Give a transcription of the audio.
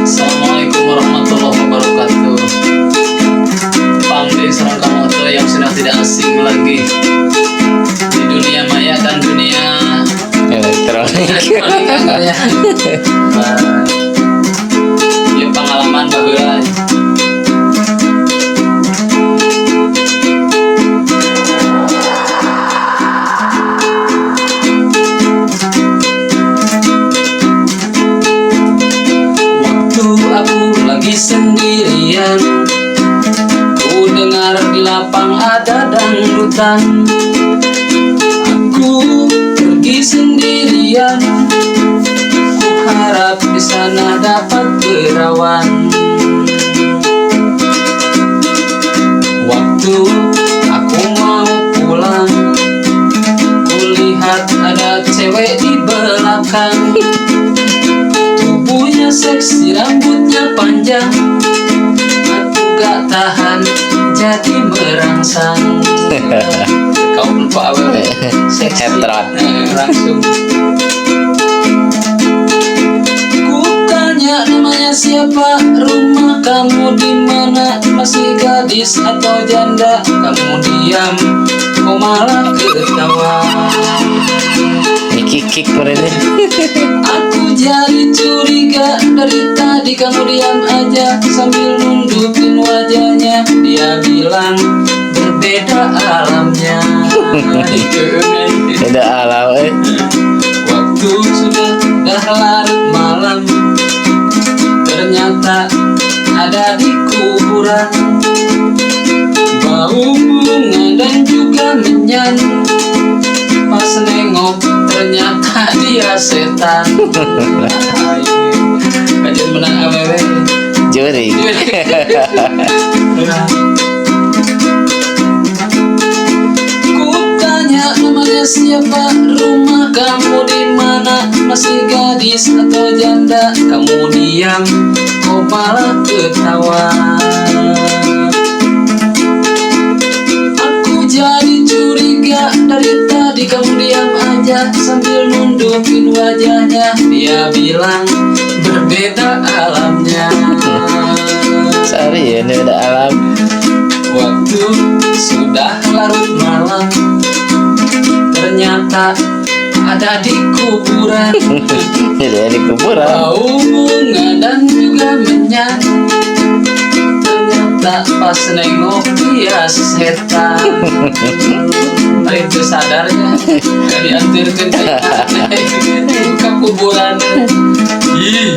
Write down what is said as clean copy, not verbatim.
Assalamualaikum warahmatullahi wabarakatuh. Pangdi serang kamu tuh yang sudah tidak asing lagi di dunia maya dan dunia elektronik. ya. Yuk pengalaman baheula. Aku lagi sendirian, ku dengar di lapang ada dangdutan. Aku pergi sendirian, ku harap di sana dapat berawan. Waktu aku mau pulang, ku lihat ada cewek di belakang. Tubuhnya seksi, rambutnya panjang, aku gak tahan jadi merangsang. Kau lupa apa? Seksi langsung. Ku tanya namanya siapa, rumah kamu di mana, masih gadis atau janda? Kamu diam, kau malah ketawa. Kik mereka. Aku jadi curiga, dari tadi kamu diam aja sambil nundukin wajahnya. Dia bilang berbeda alamnya. Beda alam. Waktu sudah larut malam, ternyata ada di kuburan. Bau bunga dan juga menyan. Pas nengok ternyata dia setan. Kajian menang awewe Juri. Ku tanya namanya siapa, rumah kamu di mana, masih gadis atau janda? Kamu diam, kau malah ketawa. Aku jadi curiga, dari tadi kamu diam aja sambil nundukin wajahnya. Dia bilang berbeda alamnya. Sorry ya, ini beda alam. Waktu sudah larut malam, ternyata ada di kuburan. Jadi di kuburan. Bau bunga dan juga menyan. Ternyata pas nengok dia setan. Hari itu sadarnya gak diantirkan ke kuburan. Ih.